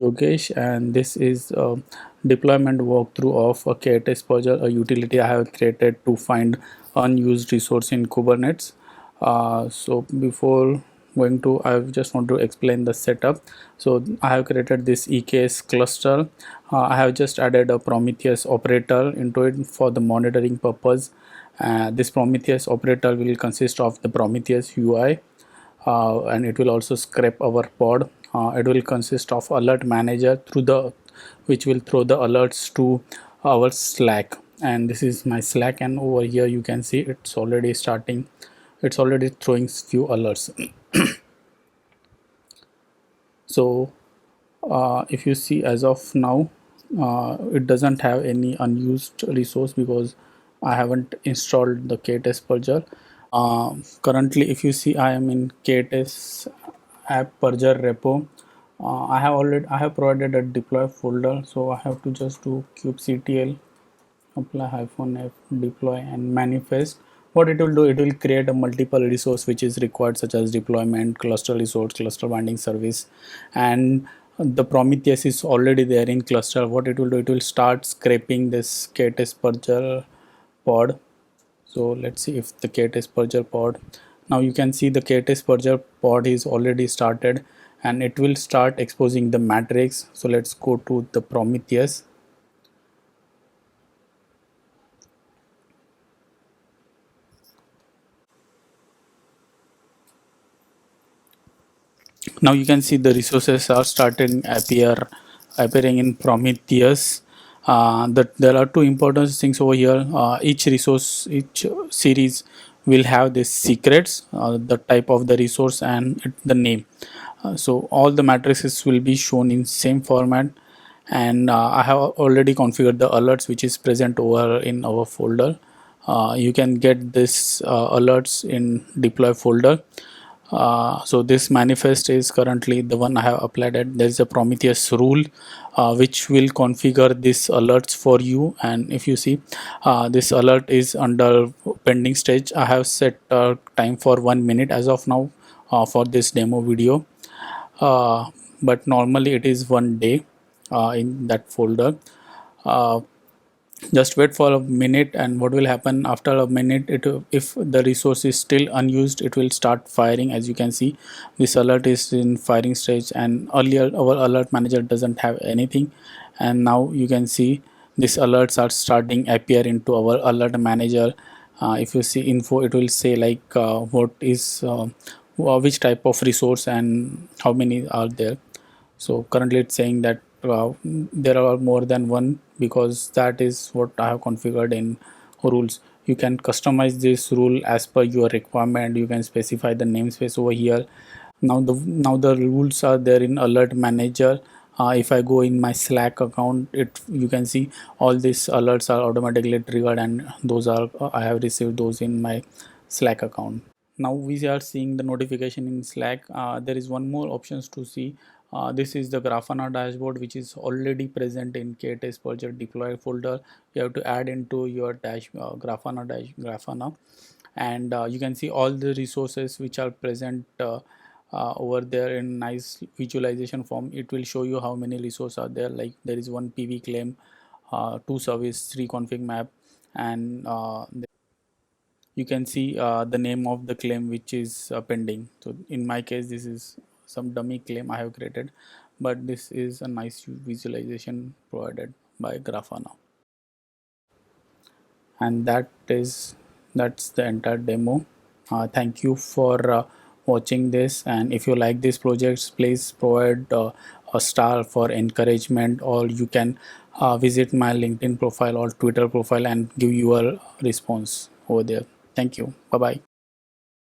Yogesh, and this is a deployment walkthrough of a KTS Purger, a utility I have created to find unused resource in Kubernetes. So before going to, I just want to explain the setup. So I have created this EKS cluster. I have just added a Prometheus operator into it for the monitoring purpose. This Prometheus operator will consist of the Prometheus UI, and it will also scrape our pod. It will consist of alert manager through the which will throw the alerts to our Slack, and this is my Slack, and over here you can see it's already starting, it's already throwing few alerts. So if you see, as of now, it doesn't have any unused resource because I haven't installed the KTest purger. Currently, if you see, I am in KTest app purger repo. I have provided a deploy folder, so I have to just do kubectl apply -f deploy and manifest. What it will do, it will create a multiple resource which is required, such as deployment, cluster resource, cluster binding service, and the Prometheus is already there in cluster. What it will do, it will start scraping this KTest purger pod. So let's see if the KTest purger pod, now you can see the KTest purger pod is already started, and it will start exposing the matrix. So let's go to the Prometheus. Now you can see the resources are starting appearing in Prometheus. That there are two important things over here. Each resource, each series will have this secrets, the type of the resource and the name. So all the matrices will be shown in same format, and I have already configured the alerts which is present over in our folder. You can get this alerts in deploy folder. So this manifest is currently the one I have applied at. There is a Prometheus rule which will configure this alerts for you, and if you see, this alert is under pending stage. I have set time for 1 minute as of now for this demo video, uh, but normally it is 1 day in that folder. Uh, just wait for a minute, and what will happen after a minute, if the resource is still unused, it will start firing. As you can see, this alert is in firing stage, and earlier our alert manager doesn't have anything, and now you can see these alerts are starting appear into our alert manager. If you see info, it will say like what is which type of resource and how many are there. So currently it's saying that there are more than one, because that is what I have configured in rules. You can customize this rule as per your requirement. You can specify the namespace over here. Now the rules are there in alert manager. If I go in my Slack account, it you can see all these alerts are automatically triggered, and those are I have received those in my Slack account. Now we are seeing the notification in Slack. There is one more options to see. This is the Grafana dashboard, which is already present in KTest project deploy folder. You have to add into your Grafana, and you can see all the resources which are present over there in nice visualization form. It will show you how many resources are there. Like there is one PV claim, two service, three config map, and you can see the name of the claim which is pending. So in my case, this is some dummy claim I have created, but this is a nice visualization provided by Grafana. And that's the entire demo. Thank you for watching this, and if you like these projects, please provide a star for encouragement, or you can visit my LinkedIn profile or Twitter profile and give your response over there. Thank you. Bye bye.